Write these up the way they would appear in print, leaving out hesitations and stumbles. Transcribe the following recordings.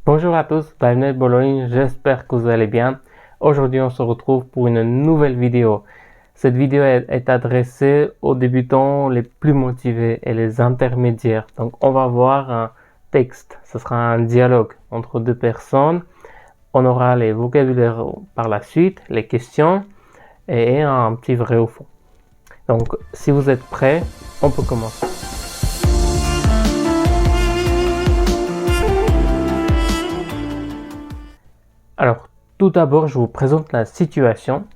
Bonjour à tous, bienvenue à Bologne, j'espère que vous allez bien. Aujourd'hui, on se retrouve pour une nouvelle vidéo. Cette vidéo est adressée aux débutants les plus motivés et les intermédiaires. Donc, on va voir un texte, ce sera un dialogue entre deux personnes. On aura les vocabulaires par la suite, les questions et un petit vrai ou faux. Donc, si vous êtes prêts, on peut commencer. Alors, tout d'abord, je vous présente la situation.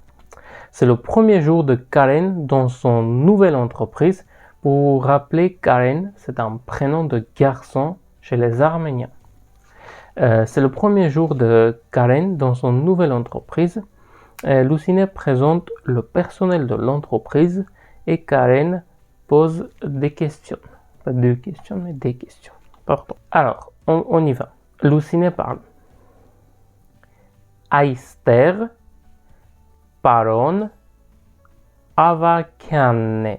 C'est le premier jour de Karen dans son nouvelle entreprise. Pour vous rappeler, Karen, c'est un prénom de garçon chez les Arméniens. C'est le premier jour de Karen dans son nouvelle entreprise. Luciné présente le personnel de l'entreprise et Karen pose des questions. Pas deux questions, mais des questions. Pardon. Alors, on y va. Luciné parle. Այստեղ պարոն Ավագյանն է,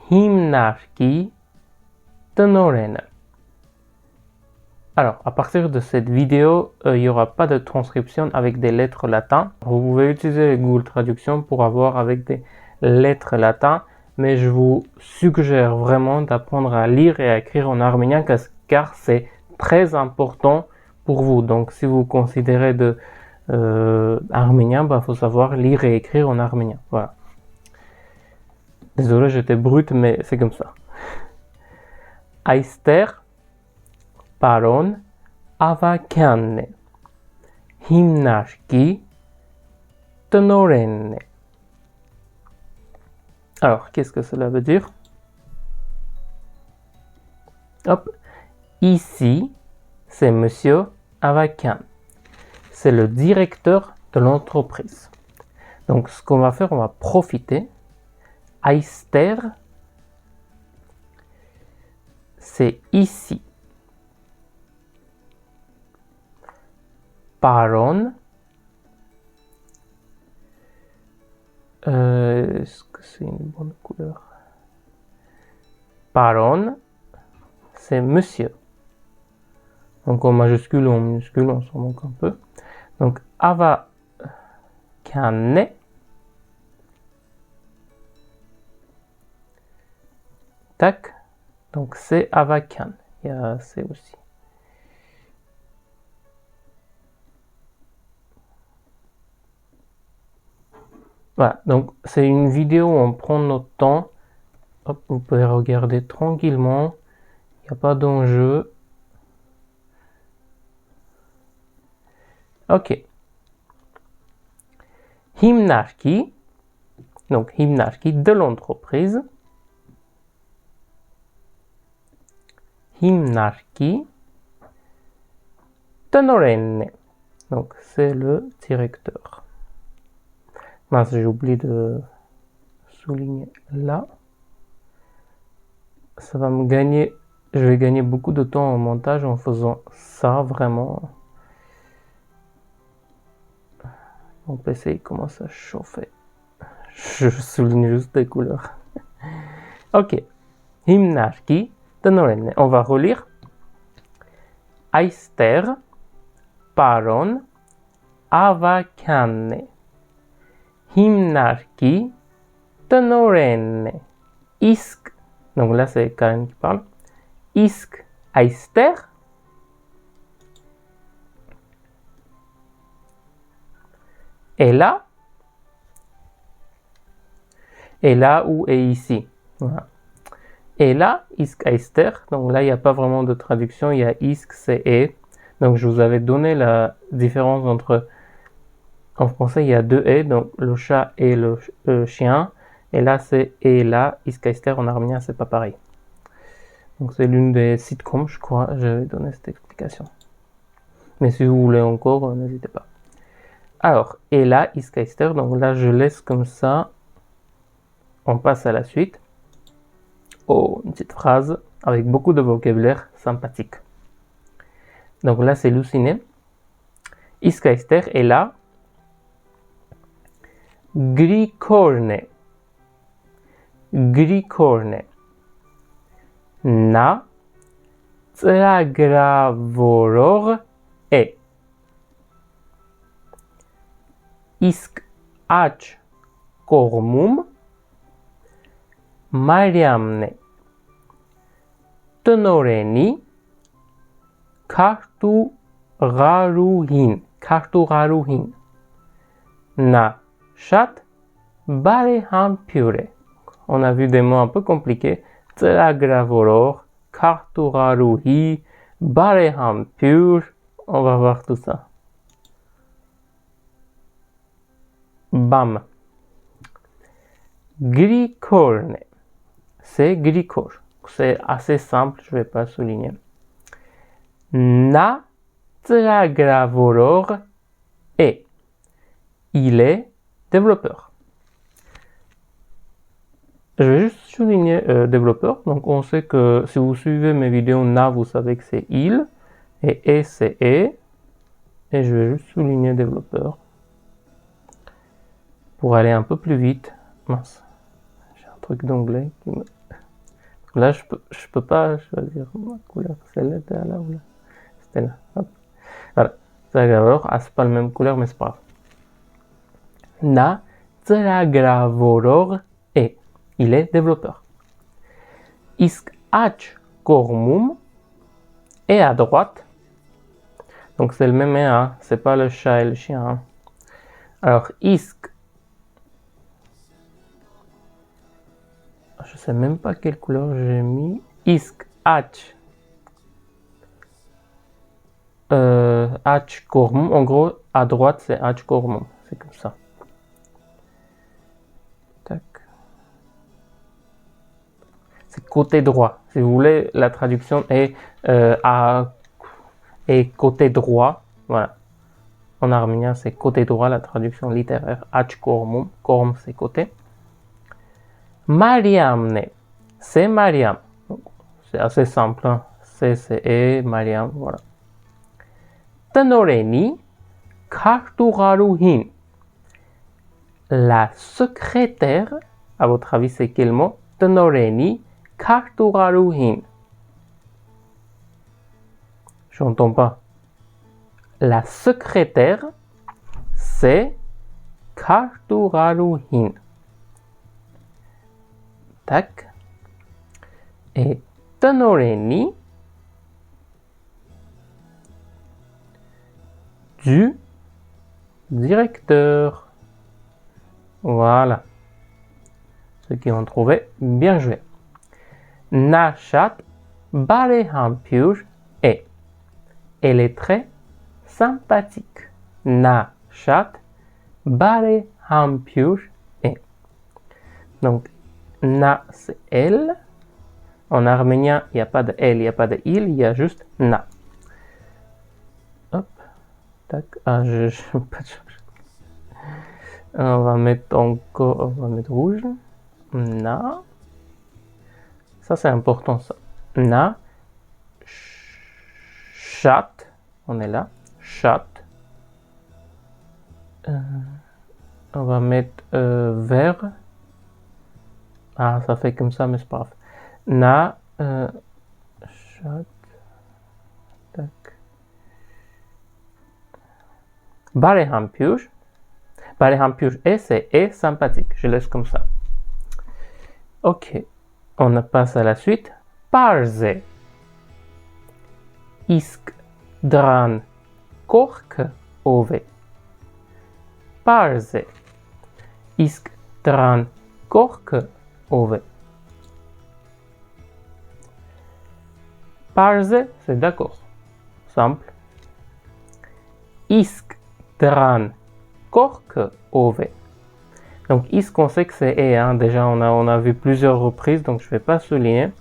հիմնարկի տնօրենը. Alors, à partir de cette vidéo, il n'y aura pas de transcription avec des lettres latines. Vous pouvez utiliser Google Traduction pour avoir avec des lettres latines, mais je vous suggère vraiment d'apprendre à lire et à écrire en arménien car c'est très important pour vous. Donc, si vous considérez de arménien, faut savoir lire et écrire en arménien. Voilà. Désolé, j'étais brut, mais c'est comme ça. Այստեղ պարոն Ավագյանն է, հիմնարկի տնօրենն է. Alors, qu'est-ce que cela veut dire? Hop. Ici, c'est Monsieur Avagyan. C'est le directeur de l'entreprise. Donc, ce qu'on va faire, on va profiter. Այստեղ, c'est ici. Պարոն, est-ce que c'est une bonne couleur? Պարոն, c'est monsieur. Donc en majuscule ou en minuscule, on s'en manque un peu. Donc Avagyann, tac. Donc c'est Avagyan. Il y a c'est aussi. Voilà, donc c'est une vidéo où on prend notre temps. Hop, vous pouvez regarder tranquillement. Il n'y a pas d'enjeu. Ok. Հիմնարկի, donc հիմնարկի de l'entreprise. Հիմնարկի տնօրենն է. Donc c'est le directeur. Mince, j'ai oublié de souligner là. Ça va me gagner, je vais gagner beaucoup de temps en montage en faisant ça vraiment. Mon PC il commence à chauffer. Je souligne juste les couleurs. Ok. Հիմնարկի տնօրենն է. On va relire. Այստեղ պարոն Ավագյանն է. Հիմնարկի տնօրենն է. Իսկ, donc là c'est Karen qui parle. Իսկ այստեղ est là. Et là ou est ici. Voilà. Et là, isk aister. Donc là, il n'y a pas vraiment de traduction. Il y a isk, c'est et. Donc je vous avais donné la différence entre. En français, il y a deux et. Donc le chat et le chien. Et là, c'est et là. Isk aister en arménien, c'est pas pareil. Donc c'est l'une des sitcoms, je crois. J'avais donné cette explication. Mais si vous voulez encore, n'hésitez pas. Alors, et là, isk aister. Donc là, je laisse comme ça. On passe à la suite. Oh, une petite phrase avec beaucoup de vocabulaire sympathique. Donc là, c'est Luciné. Iskaister est là. Grikorne. Grikorne. Na ծրագրավորող է։ Իսկ աջ կողմում Մարիամն է։ Տնօրենի քարտուղարուհին։ Նա շատ բարեհամբույր է։ On a vu des mots un peu compliqués. Ծրագրավորող, քարտուղարուհի, բարեհամբույր. On va voir tout ça. Bam. Գրիգորն է. C'est Grigor. C'est assez simple, je ne vais pas souligner. Na ծրագրավորող est. Il est développeur. Je vais juste souligner développeur. Donc on sait que si vous suivez mes vidéos na, vous savez que c'est il. Et c'est et. Et je vais juste souligner développeur. Pour aller un peu plus vite. Mince. J'ai un truc d'anglais qui me... Là, je peux pas choisir ma couleur. Celle-là, là ou là. C'était là. Hop. Voilà. Alors, c'est pas la même couleur, mais c'est pas grave. Na ծրագրավորող est. Il est développeur. Իսկ աջ կողմում est à droite. Donc c'est le même hein. C'est pas le chat et le chien. Hein. Alors իսկ, je sais même pas quelle couleur j'ai mis. Իսկ aç. Aç կողմում. En gros, à droite, c'est aç կողմում. C'est comme ça. Tac. C'est côté droit. Si vous voulez, la traduction est côté droit. Voilà. En arménien, c'est côté droit, la traduction littéraire. Aç կողմում. Կողմ, c'est côté. Mariam'n է. C'est Mariam. C'est assez simple. Hein? C'est Mariam. Voilà. Տնօրենի քարտուղարուհին. La secrétaire, à votre avis, c'est quel mot? Տնօրենի քարտուղարուհին. Je n'entends pas. La secrétaire, c'est քարտուղարուհին. Tac. Et տնօրենի du directeur. Voilà. Ceux qui ont trouvé, bien joué. Na շատ բարեհամբույր է. Elle est très sympathique. Na շատ բարեհամբույր է. Donc, na c'est elle. En arménien, il n'y a pas de elle, il n'y a pas de il y a juste na. Hop. Tac. Ah, je ne peux pas changer. On va mettre encore, on va mettre rouge. Na. Ça, c'est important, ça. Na. Chat. On est là. Chat. On va mettre vert. Ah, ça fait comme ça, mais c'est pas grave. Na. Chat. Tac. Բարեհամբույր. Բարեհամբույր est sympathique. Je laisse comme ça. Ok. On passe à la suite. Պարզ է. Իսկ դրան կողքը ով է? Պարզ է. Իսկ դրան կողքը ով է? Պարզ է, c'est d'accord. Simple. Իսկ դրան կողքը ով է? Donc, isk, on sait que c'est et. Hein. Déjà, on a vu plusieurs reprises, donc je ne vais pas souligner.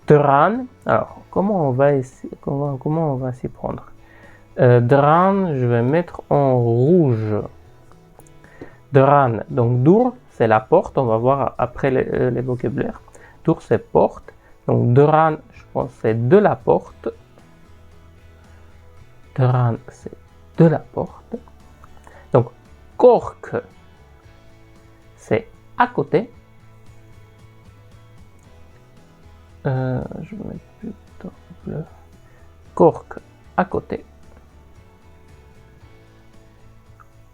Dran. Alors, comment on va s'y prendre? Dran, je vais mettre en rouge. Dran. Donc, dur, c'est la porte. On va voir après les vocabulaires. Dur, c'est porte. Donc, dran, je pense c'est de la porte. Dran, c'est de la porte. Donc, kork, c'est à côté. Je vais mettre plutôt bleu. Cork à côté.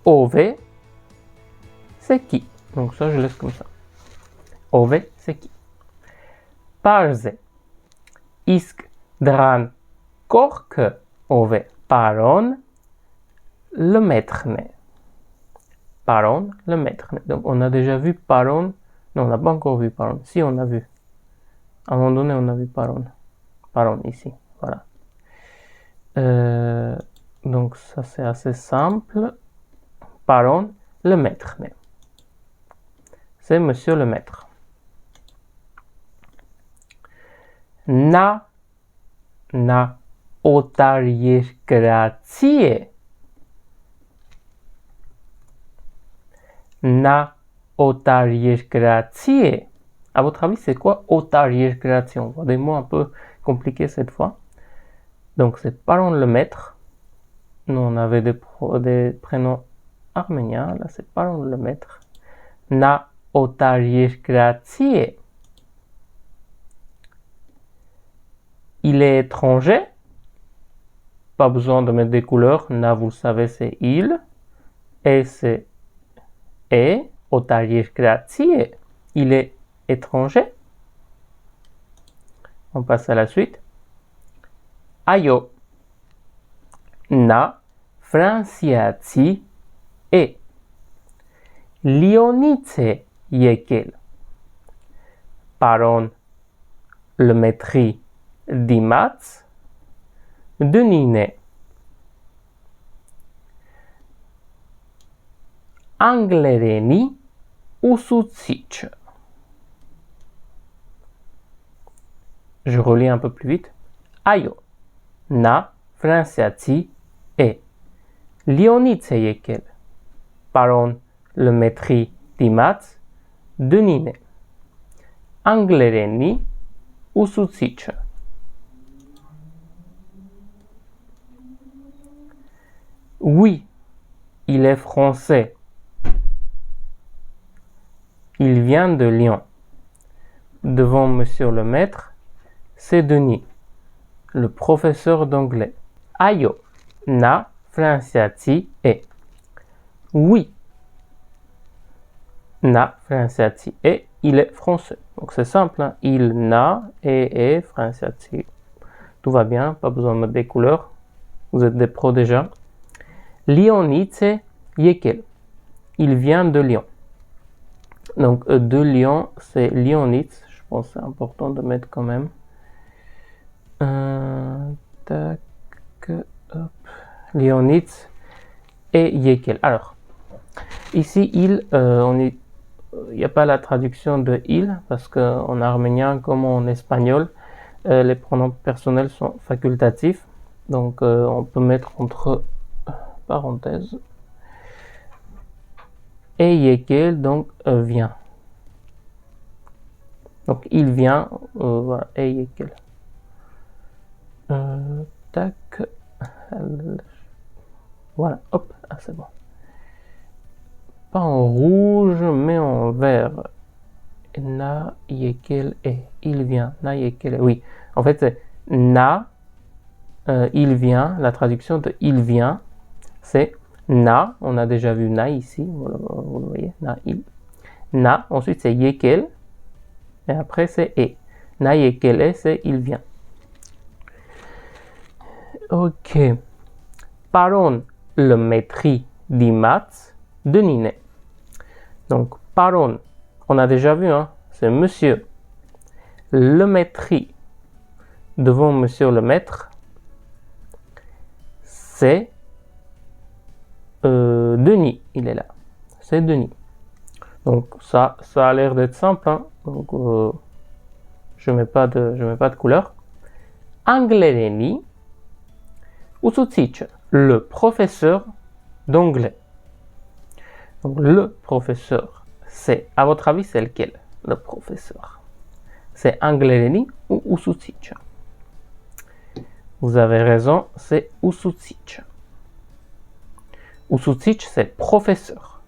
Ove, c'est qui? Donc ça, je laisse comme ça. Ove, c'est qui? Parze. Isk dran cork ove. Paron, le maître. Paron, le maître. Donc on a déjà vu paron. Non, on n'a pas encore vu paron. Si, on a vu. À un moment donné, on a vu paron. Paron ici, voilà. Donc ça, c'est assez simple. Paron, le maître. C'est monsieur le maître. Na otariokratie. Na otariokratie. À votre avis, c'est quoi otariokratie? On voit des mots un peu compliqués cette fois. Donc c'est paron le maître. Nous on avait des prénoms arméniens. Là c'est paron le maître. Na otariokratie. Il est étranger. Pas besoin de mettre des couleurs. Na, vous savez, c'est il. Et c'est et. Otariokratie. Il est étranger. On passe à la suite. Ayo. Na Franciati e. Lionice yekel. Paron le maîtri Dimats, Denine. Anglereni Usucic. Je relis un peu plus vite. Ayo, na Franciati e. Lionice yekel. Paron le maîtri Dimats, Denine. Anglereni Usucic. Oui, il est français. Il vient de Lyon. Devant monsieur le maître, c'est Denis, le professeur d'anglais. Ayo, na Franciati e. Oui, na Franciati e. Il est français. Donc c'est simple, hein? Il, na, et Franciati. Tout va bien, pas besoin de mettre des couleurs. Vous êtes des pros déjà. Lionice yekel. Il vient de Lyon. Donc de Lyon, c'est Lionice. Je pense que c'est important de mettre quand même. Tac, hop. Lionice et yekel. Alors, ici, il n'y a pas la traduction de il, parce qu'en arménien comme en espagnol, les pronoms personnels sont facultatifs. Donc on peut mettre entre parenthèses. Et yekel, donc vient. Donc il vient, voilà, et yekel. Tac. Voilà, hop, ah, c'est bon. Pas en rouge, mais en vert. Na yekel e. Il vient. Na yekel e. Oui, en fait, c'est na, il vient. La traduction de il vient, c'est na. On a déjà vu na ici. Vous le voyez. Na, il. Na. Ensuite, c'est yekel. Et après, c'est e. Na yekel e, c'est il vient. Ok. Paron le maîtri Dimats, Denine. Donc, paron, on a déjà vu, hein, c'est monsieur. Le maîtri, devant monsieur le maître, c'est Denis, il est là. C'est Denis. Donc, ça a l'air d'être simple, hein. Donc, je mets pas de couleur. Anglereni Usucic, le professeur d'anglais. Donc, le professeur, c'est, à votre avis, c'est lequel? Le professeur. C'est Anglereni ou Usucic? Vous avez raison, c'est Usucic. Usucic, c'est professeur.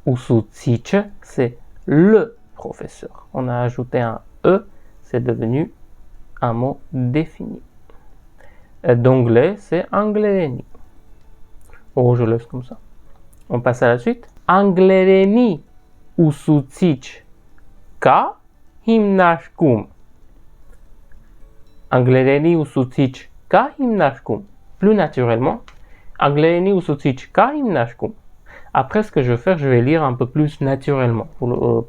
Usucic, c'est le professeur. On a ajouté un E, c'est devenu un mot défini. D'anglais, c'est angléreni. Oh, je laisse comme ça. On passe à la suite. Angléreni ուսուցիչ կա հիմնարկում. Angléreni ուսուցիչ կա հիմնարկում. Plus naturellement, Angléreni ուսուցիչ կա հիմնարկում. Après, ce que je vais faire, je vais lire un peu plus naturellement.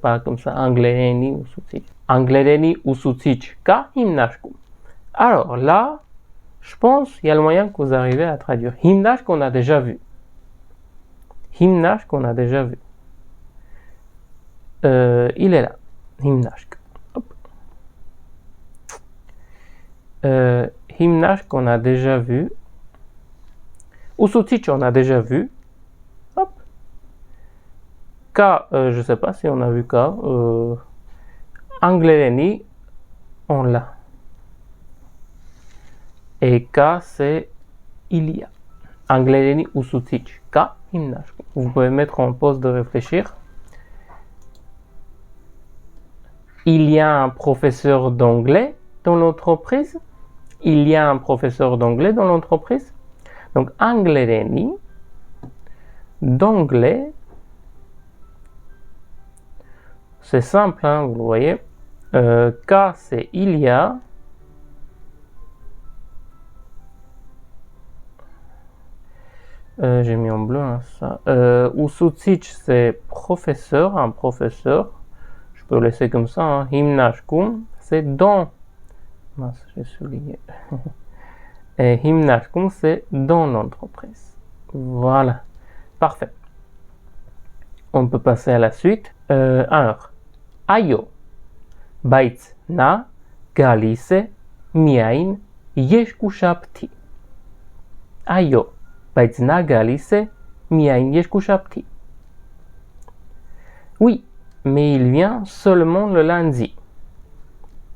Pas comme ça, Angléreni ուսուցիչ. Angléreni ուսուցիչ կա հիմնարկում. Alors là, je pense qu'il y a le moyen que vous arrivez à traduire. Himnash qu'on a déjà vu. Himnash qu'on a déjà vu. Il est là. Himnash. Himnash qu'on a déjà vu. Usutich on a déjà vu. Hop. K, je sais pas si on a vu K. Angléreni, on l'a. Et K, c'est il y a. Angléreni usutich. K, himnash. Vous pouvez mettre en pause de réfléchir. Il y a un professeur d'anglais dans l'entreprise. Il y a un professeur d'anglais dans l'entreprise. Donc, angléreni, d'anglais, c'est simple, hein, vous le voyez. K, c'est il y a. J'ai mis en bleu, hein, ça. Usutich, c'est professeur, un professeur. Je peux laisser comme ça. Hein. Himnashkum, c'est dans. Mince, j'ai souligné. Et himnashkum, c'est dans l'entreprise. Voilà. Parfait. On peut passer à la suite. Alors, ayo. Baitz na galise miain yeshkushabti. Ayo. Baitz na galise miain yeshkushabti. Oui, mais il vient seulement le lundi.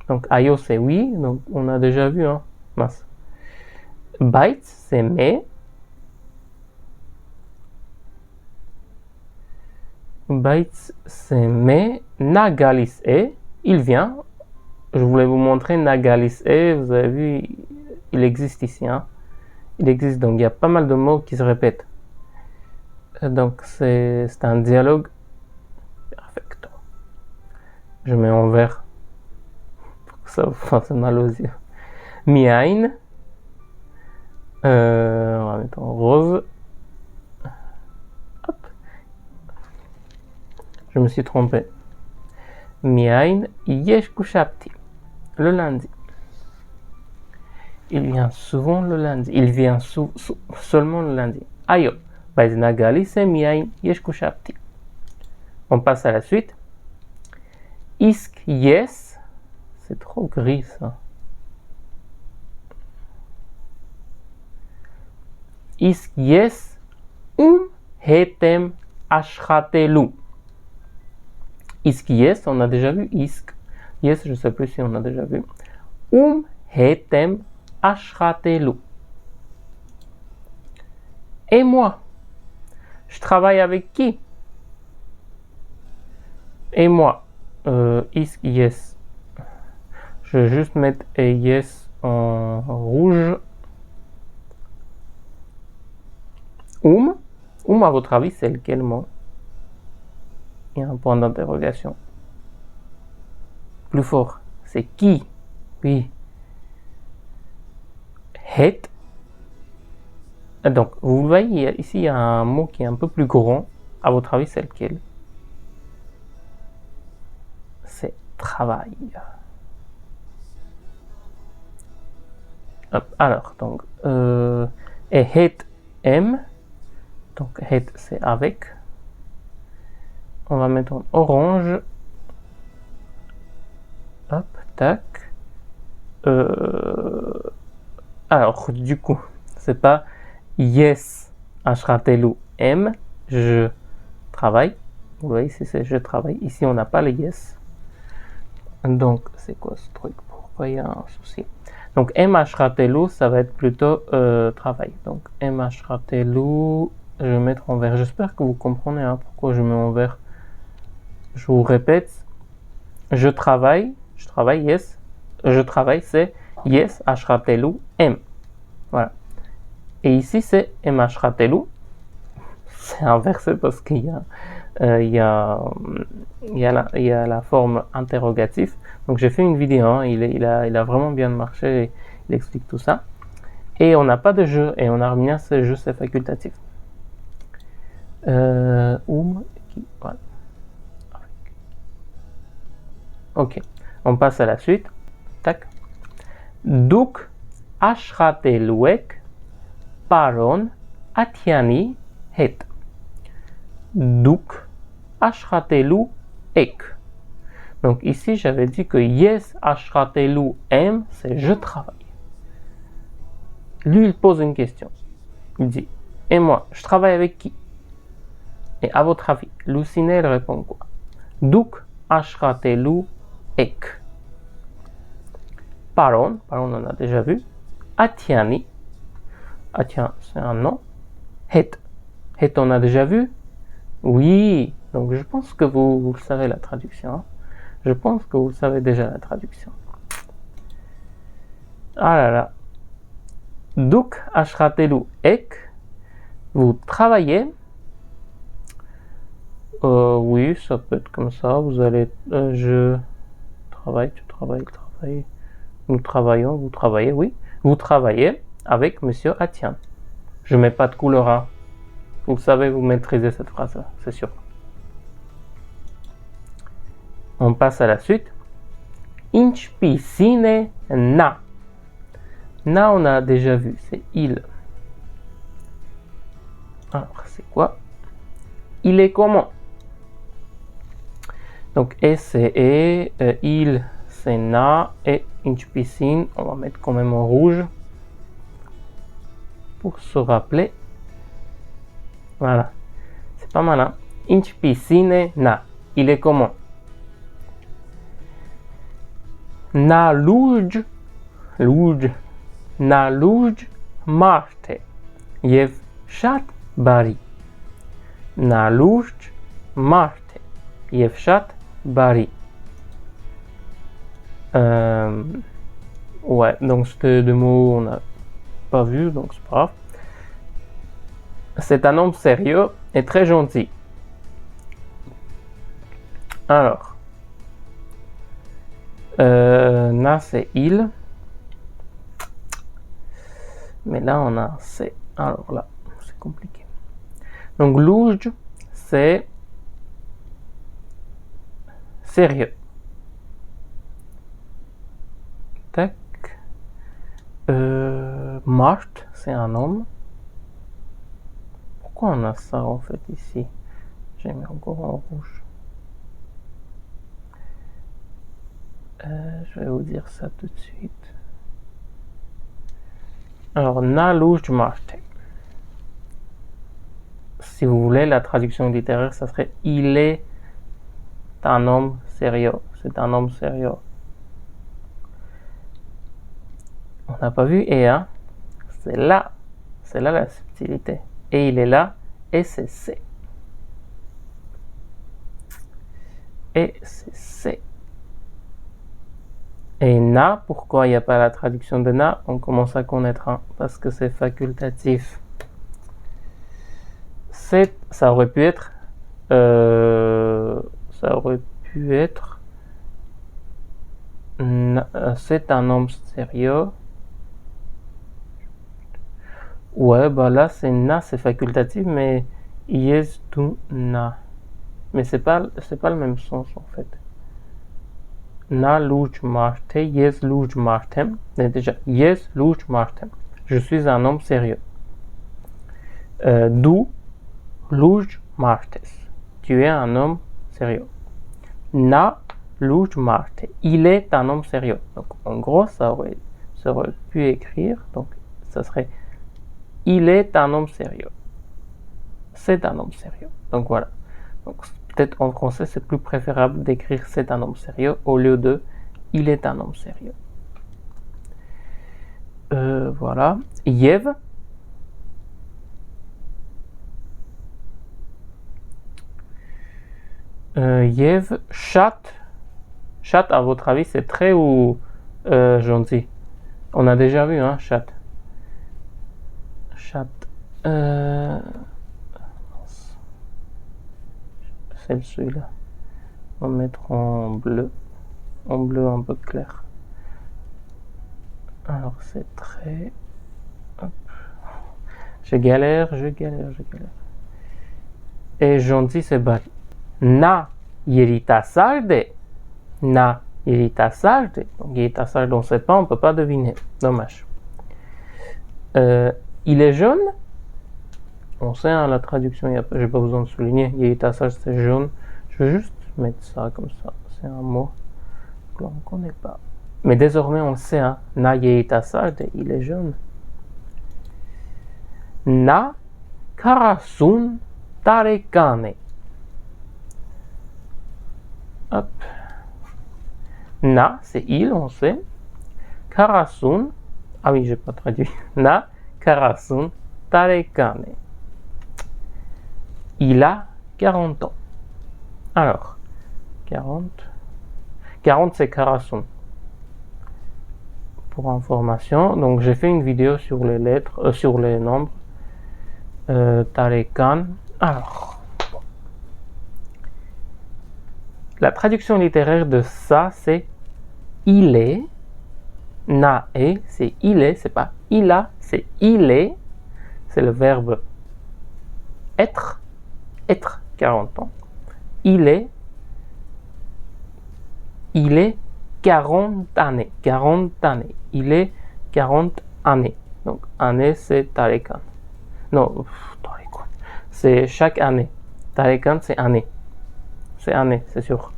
Donc, ayo, c'est oui. Donc, on a déjà vu, hein. Mince. Baitz, c'est mais. Baitz, c'est mais. Nagalis est. Il vient. Je voulais vous montrer Nagalis est. Vous avez vu, il existe ici, hein. Il existe, donc il y a pas mal de mots qui se répètent. Donc, c'est un dialogue. Perfect. Je mets en vert. Ça vous fasse mal aux yeux. Miain. On va mettre en rose. Hop. Je me suis trompé. Miain yeshkushabti. Le lundi. Il vient souvent le lundi. Il vient seulement le lundi. Ayo. Baznagali c'est miain yeshkushabti. On passe à la suite. Isk yes. C'est trop gris ça. Isk yes hetem ashratelu. Isk yes, on a déjà vu. Isk yes, je sais plus si on a déjà vu. Hetem ashratelu. Et moi, je travaille avec qui? Et moi, isk yes. Je vais juste mettre yes en rouge. À votre avis, c'est lequel mot? Il y a un point d'interrogation. Plus fort, c'est qui? Oui. Het. Donc, vous voyez, ici, il y a un mot qui est un peu plus grand. À votre avis, c'est lequel? C'est travail. Hop, alors, donc, et het M. Donc, het, c'est avec. On va mettre en orange. Hop, tac. Alors, du coup, c'est pas yes, ashratelu M, je travaille. Vous voyez, ici, c'est je travaille. Ici, on n'a pas le yes. Donc, c'est quoi ce truc? Pourquoi il y a un souci? Donc, M ashratelu, ça va être plutôt travail. Donc, M ashratelu, je vais mettre en vert. J'espère que vous comprenez hein, pourquoi je mets en vert. Je vous répète, je travaille, yes. Je travaille, c'est Yes ashratelu em. Voilà. Et ici, c'est em ashratelu. C'est inversé parce qu'il y a la forme interrogative. Donc j'ai fait une vidéo, hein, il a vraiment bien marché, il explique tout ça. Et on n'a pas de jeu, et on a remis ce jeu, c'est facultatif. Voilà. Ok, on passe à la suite. Tac. Duk ashrateluek paron atiani het. Duk ashratelu ek. Donc ici, j'avais dit que yes ashratelu em, c'est je travaille. Lui, il pose une question. Il dit, et moi, je travaille avec qui? Et à votre avis, Lucine, elle répond quoi? Duk ashratelu ek. Paron, on a déjà vu. Atiani, Atian, c'est un nom. Het, on a déjà vu? Oui, donc je pense que vous savez la traduction. Hein? Je pense que vous savez déjà la traduction. Ah là là. Duk ashratelu ek. Vous travaillez. Oui, ça peut être comme ça. Vous allez. Je travaille, tu travailles, travaille. Nous travaillons, vous travaillez, oui. Vous travaillez avec Monsieur Atian. Je mets pas de couleur A. Vous savez, vous maîtrisez cette phrase-là, c'est sûr. On passe à la suite. Inch piscine na. Na, on a déjà vu, c'est il. Alors, c'est quoi? Il est comment? Donc, et c'est il c'est na, et inch piscine, on va mettre quand même en rouge pour se rappeler. Voilà, c'est pas mal, hein? Inch piscine na. Il est comment? Na luj, na luj marte. Jev shat bari. Na luj marte. Jev shat bari. Ouais, donc c'était deux mots on n'a pas vu, donc c'est pas grave. C'est un homme sérieux et très gentil. Alors, na c'est il. Mais là on a c'est. Alors là, c'est compliqué. Donc louj, c'est sérieux. Tac. Mart, c'est un homme. Pourquoi on a ça en fait ici? J'ai mis encore en rouge. Je vais vous dire ça tout de suite. Alors, na luj marte. Si vous voulez, la traduction littéraire, ça serait il est un homme sérieux. C'est un homme sérieux. On n'a pas vu et hein? C'est là la subtilité. Et il est là, et c'est C. Et c'est C. Et na, pourquoi il n'y a pas la traduction de na? On commence à connaître, hein, parce que c'est facultatif. Ça aurait pu être c'est un homme sérieux. Ouais, bah là c'est na, c'est facultatif, mais yes to na. Mais c'est pas le même sens en fait. Na luj marte, yes luj martem. Mais déjà, yes luj martem. Je suis un homme sérieux. Du luj martes. Tu es un homme sérieux. Na luj marte. Il est un homme sérieux. Donc en gros, ça aurait pu écrire. Donc ça serait il est un homme sérieux. C'est un homme sérieux. Donc voilà. Donc peut-être en français, c'est plus préférable d'écrire c'est un homme sérieux au lieu de il est un homme sérieux. Voilà. Yev. Yev, chat. Chat, à votre avis, c'est très ou gentil? On a déjà vu, hein, chat. Chat. C'est celui-là. On va mettre en bleu un peu clair. Alors c'est très... Hop. Je galère. Et gentil c'est bari. Na yeritasarde. Na yeritasarde. Donc yeritasarde on ne sait pas, on ne peut pas deviner. Dommage. Il est jaune. On sait, hein, la traduction, je n'ai pas besoin de souligner. Yeritasarde c'est jaune. Je vais juste mettre ça comme ça. C'est un mot que l'on ne connaît pas. Mais désormais on sait, hein. Na yeritasarde, il est jaune. Na karasun tarekane. Hop. Na, c'est il, on sait. Karasun, ah oui, j'ai pas traduit. Na karasun tarekane. Il a 40 ans. Alors, 40 c'est karasun. Pour information, donc j'ai fait une vidéo sur les lettres, sur les nombres. Tarekan. Alors, la traduction littéraire de ça, c'est il est. Na est, c'est il est, c'est pas il a, c'est il est. C'est le verbe être. Être 40 ans. Il est 40 années. 40 années. Il est 40 années. Donc, année, c'est Tarekan. Non, Tarekan. C'est chaque année. Tarekan, c'est année. C'est année, c'est sûr.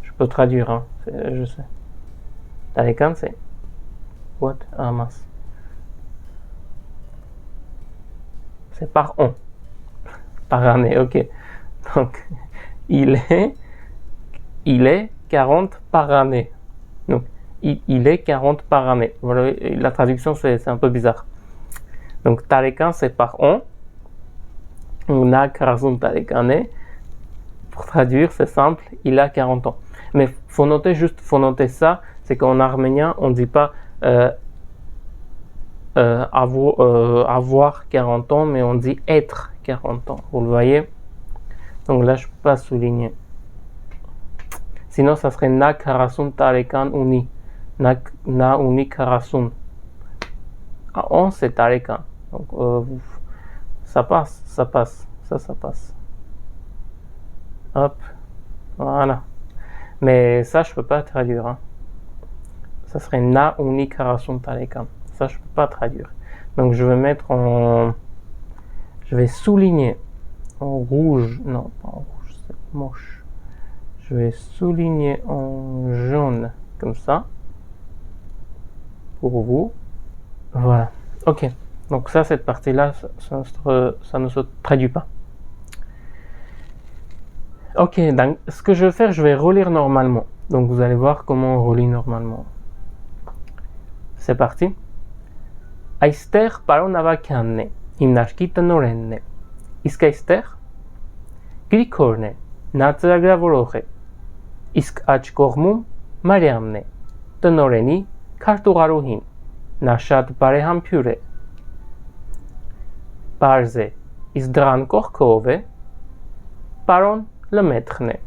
Je peux traduire, hein. Je sais. Tarekan, c'est... What? Ah, mince. C'est par an. Par année, ok. Donc, il est 40 par année. Donc, il est 40 par année. Voilà, la traduction, c'est un peu bizarre. Donc, Tarekan, c'est par an. On a Karasun Tarekane. Pour traduire, c'est simple, il a 40 ans. Mais faut noter ça, c'est qu'en arménien, on ne dit pas avoir 40 ans, mais on dit être 40 ans. Vous le voyez? Donc là, je ne peux pas souligner. Sinon, ça serait Na Karasun Tarekan Uni. Na Uni Karasun. Ah, on, c'est Tarekan. Donc, ça passe. Ça passe. Hop. Voilà. Mais ça, je peux pas traduire. Hein. Ça serait Na Uni Karasun Tarekan. Ça, je peux pas traduire. Donc, je vais mettre en... Je vais souligner en rouge. Non, pas en rouge, c'est moche. Je vais souligner en jaune, comme ça. Pour vous. Voilà. Ok. Donc ça, cette partie-là, ça ne se traduit pas. Ok, donc ce que je vais faire, je vais relire normalement. Donc vous allez voir comment on relit normalement. C'est parti. Այստեղ պարոն Ավագյանն է, հիմնարկի տնօրենն է։ Իսկ այստեղ Գրիգորն է, նա ծրագրավորող է։ Իսկ աջ կողմում Մարիամն է, տնօրենի քարտուղարուհին։ Նա շատ բարեհամբույր է։ Պարզ է, իսկ դրան կողքով է պարոն Լմեթրն է։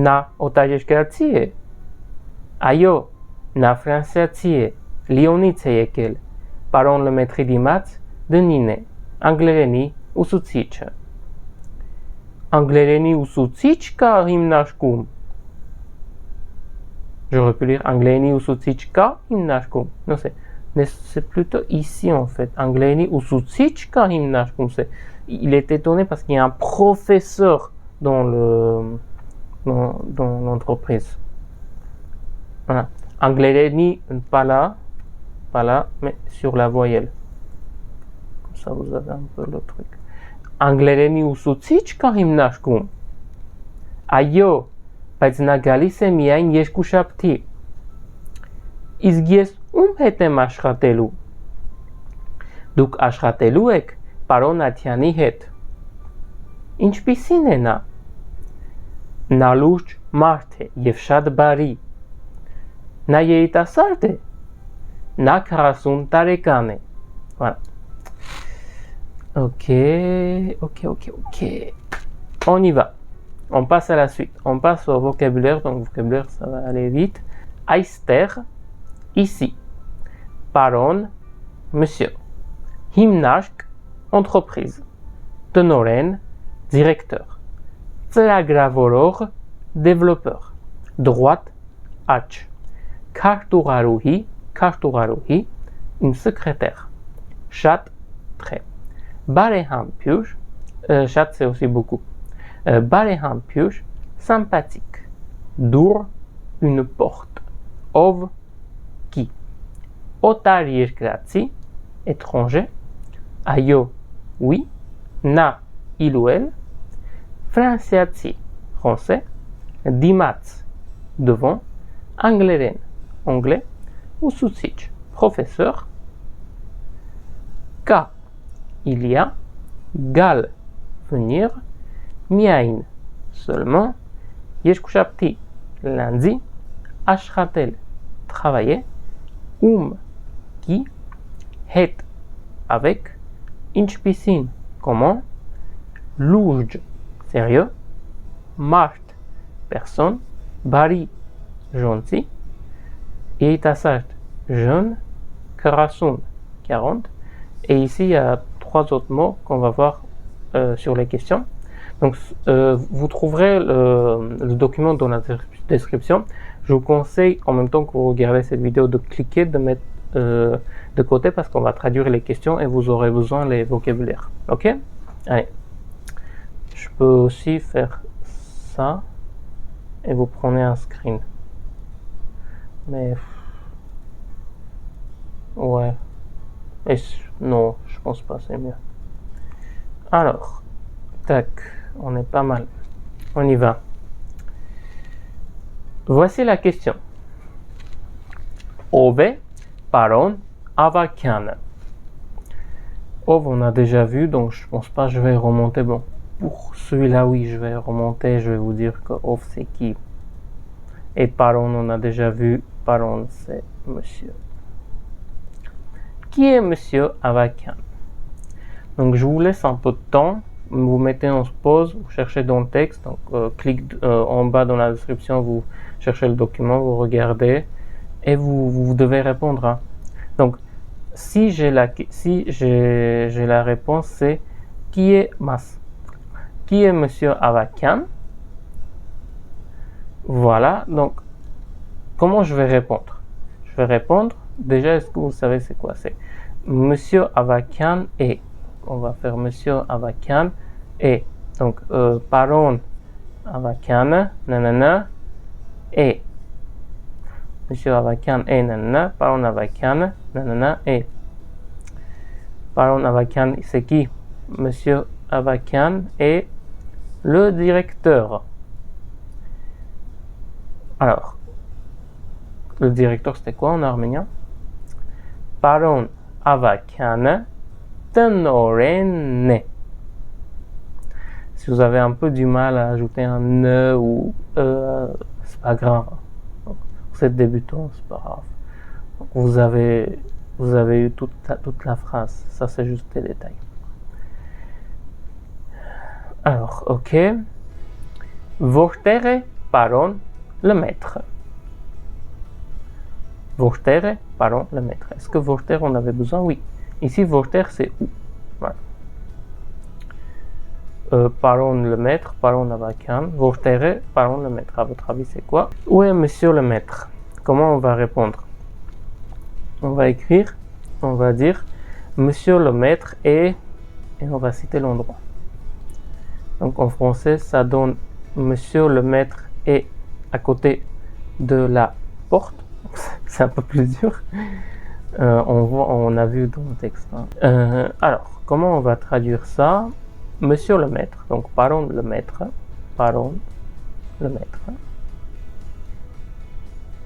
Նա օտարերկրացի է։ Այո, նա ֆրանսիացի է, Լիոնից է եկել։ Պարոն Լմեթրի դիմաց Դնին է, անգլերենի ուսուցիչը։ Անգլերենի ուսուցիչ կա հիմնարկում։ J'aurais pu lire անգլերենի ուսուցիչ կա հիմնարկում. Non, c'est plutôt ici en fait. Անգլերենի ուսուցիչ կա հիմնարկում. Il est étonné parce qu'il y a un professeur dans l'entreprise. Voilà. Անգլերենի pas là, mais sur la voyelle. Comme ça, vous avez un peu le truc. Անգլերենի ուսուցիչ կա հիմնարկում։ Այո, բայց նա գալիս է միայն երկուշաբթի։ Իսկ ես ում հետ եմ աշխատելու։ Դուք աշխատելու եք պարոն Աթյանի հետ։ Ինչպիսին է նա։ Նա լուրջ մարդ է եւ շատ բարի։ Նա երիտասարդ է։ Nakarasun tarekane. Voilà. Ok. On y va. On passe à la suite. On passe au vocabulaire. Donc, vocabulaire, ça va aller vite. Aister, ici. Paron, monsieur. Himnashk, entreprise. Tenoren, directeur. Tseragravoror, développeur. Droite, H. Karturaruhi, une secrétaire. Chat, trait. Barehampur, chat c'est aussi beaucoup. Barehampur, sympathique. Dur, une porte. Ov, qui. Otarirkratsi, étranger. Ayo, oui. Na, il ou elle. Franciatsi, français. Dimats, devant. Angleren, anglais. Ususic, professeur. Ka, il y a. Gal, venir. Miain, seulement. Yeshkushapti, lundi. Ashratel, travailler. Qui. Het, avec. Inchpisin, comment. Louj, sérieux. Mart, personne. Bari, gentil. Eitasart, jeune. Karasun, 40. Et ici, il y a 3 autres mots qu'on va voir sur les questions. Donc, vous trouverez le document dans la description. Je vous conseille, en même temps que vous regardez cette vidéo, de cliquer, de mettre de côté parce qu'on va traduire les questions et vous aurez besoin des vocabulaires. Ok? Allez. Je peux aussi faire ça et vous prenez un screen. Mais ouais. Et non, je pense pas, c'est mieux. Alors, tac, on est pas mal. On y va. Voici la question. Ove, paron, avakian. Ove, on a déjà vu, donc je pense pas que je vais remonter. Bon, pour celui-là, oui, je vais remonter. Je vais vous dire que Ove, c'est qui. Et paron, on a déjà vu. Paron, c'est monsieur. Qui est monsieur Avakian? Donc, je vous laisse un peu de temps. Vous mettez en pause, vous cherchez dans le texte. Donc, clique en bas dans la description, vous cherchez le document, vous regardez et vous devez répondre. Hein. Donc, si j'ai la réponse, c'est qui est Mas? Qui est monsieur Avakian? Voilà. Donc, comment je vais répondre? Je vais répondre. Déjà, est-ce que vous savez c'est quoi? C'est monsieur Avakian est. On va faire monsieur Avakian est. Donc, paron Avakian, nanana, est. Monsieur Avakian est, nanana, paron Avakian, nanana, est. Paron Avakian, c'est qui? Monsieur Avakian est le directeur. Alors, le directeur, c'était quoi en arménien? Paron Avakian Tenoren. Si vous avez un peu du mal à ajouter un ne ou c'est pas grave. Donc, vous êtes débutant, c'est pas grave. Donc, vous avez eu toute la phrase. Ça, c'est juste des détails. Alors, ok. Vortere paron le maître. Vortere paron le maître. Est-ce que vortere on avait besoin? Oui. Ici, vortere c'est où? Voilà. Paron le maître, paron Avakian. Vortere paron le maître. À votre avis, c'est quoi? Où est monsieur le maître? Comment on va répondre? On va écrire, on va dire monsieur le maître est, et on va citer l'endroit. Donc en français, ça donne monsieur le maître est à côté de la porte. C'est un peu plus dur. On a vu dans le texte. Hein. Alors, comment on va traduire ça? Monsieur le maître, donc paron le maître, paron le maître.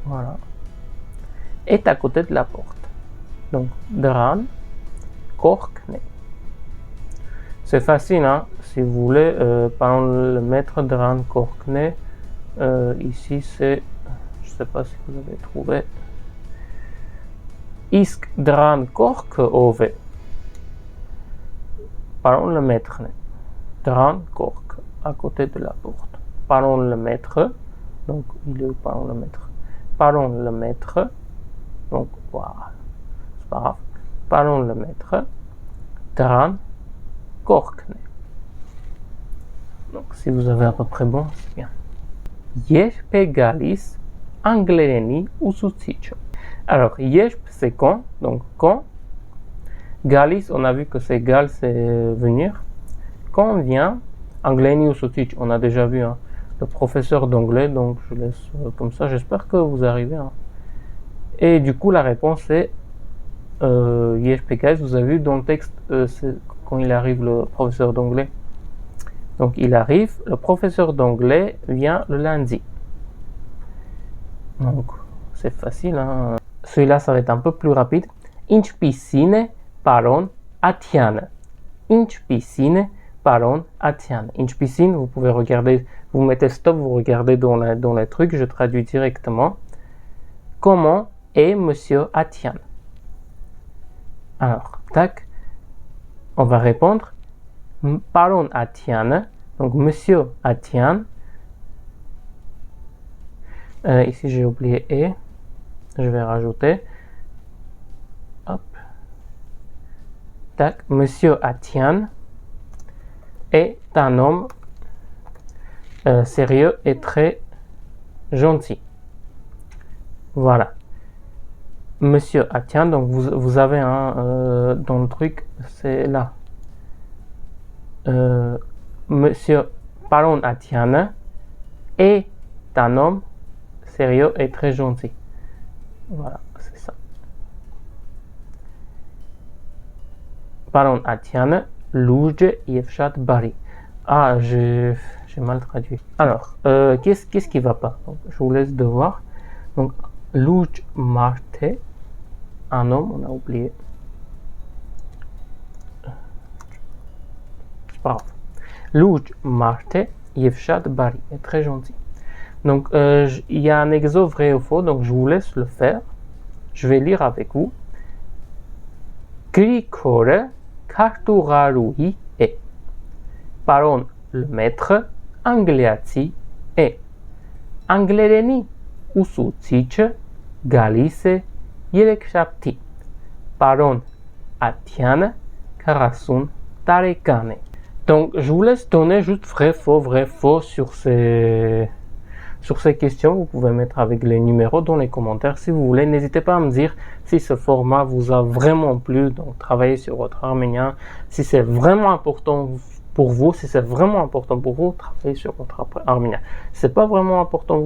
Voilà. Est à côté de la porte. Donc, dran, korkne. C'est facile, hein? Si vous voulez, paron le maître, dran, korkne. Ici, c'est, je sais pas si vous avez trouvé. Isk dran kork ove. Parons le maître. Dran kork, à côté de la porte. Parons le maître. Donc, il est où parons le maître? Parons le maître. Donc, voilà. C'est pas grave. Parons le maître. Dran kork. Donc, si vous avez à peu près bon, c'est bien. Yerpe galis anglereni usutsicho. Alors, yerp, c'est quand. Donc, quand. Galis, on a vu que c'est gal, c'est venir. Quand vient, angleni usutsicho, on a déjà vu hein, le professeur d'anglais, donc je laisse comme ça. J'espère que vous arrivez. Hein. Et du coup, la réponse est yerpe galis. Vous avez vu dans le texte, c'est quand il arrive le professeur d'anglais. Donc, il arrive, le professeur d'anglais vient le lundi. Donc, c'est facile. Hein. Celui-là, ça va être un peu plus rapide. Inch piscine paron atiane. Inch piscine paron atiane. Inch piscine, vous pouvez regarder, vous mettez stop, vous regardez dans les trucs, je traduis directement. Comment est Monsieur Atiane? Alors, tac, on va répondre. Paron Atiane, donc Monsieur Atiane. Ici j'ai oublié et, je vais rajouter. Hop. Tac, Monsieur Atiane est un homme sérieux et très gentil. Voilà. Monsieur Atiane, donc vous avez un dans le truc, c'est là. Monsieur Paron Atiane est un homme sérieux et très gentil. Voilà, c'est ça. Paron Atiane, luge yevshat bari. Ah, j'ai mal traduit. Alors, qu'est-ce qui va pas? Donc, je vous laisse devoir. Donc, luge marte, un homme, on a oublié. C'est pas grave. Luge marte yevshat bari, est très gentil. Donc, il y a un exo vrai ou faux, donc je vous laisse le faire. Je vais lire avec vous. Grigore kartugarui e. Paron le maître, angleaci e. Anglereni usutsiche galise yerekshapti. Paron atiane karasun tarekane. Donc, je vous laisse donner juste vrai, faux sur ces questions. Vous pouvez mettre avec les numéros dans les commentaires si vous voulez. N'hésitez pas à me dire si ce format vous a vraiment plu, donc travailler sur votre arménien. Si c'est vraiment important pour vous, travailler sur votre arménien. Si c'est pas vraiment important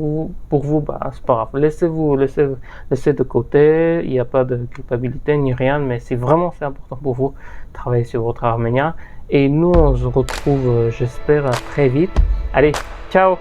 pour vous, bah, c'est pas grave. Laissez de côté. Il n'y a pas de culpabilité ni rien, mais si vraiment c'est important pour vous, travailler sur votre arménien. Et nous, on se retrouve, j'espère, très vite. Allez, ciao!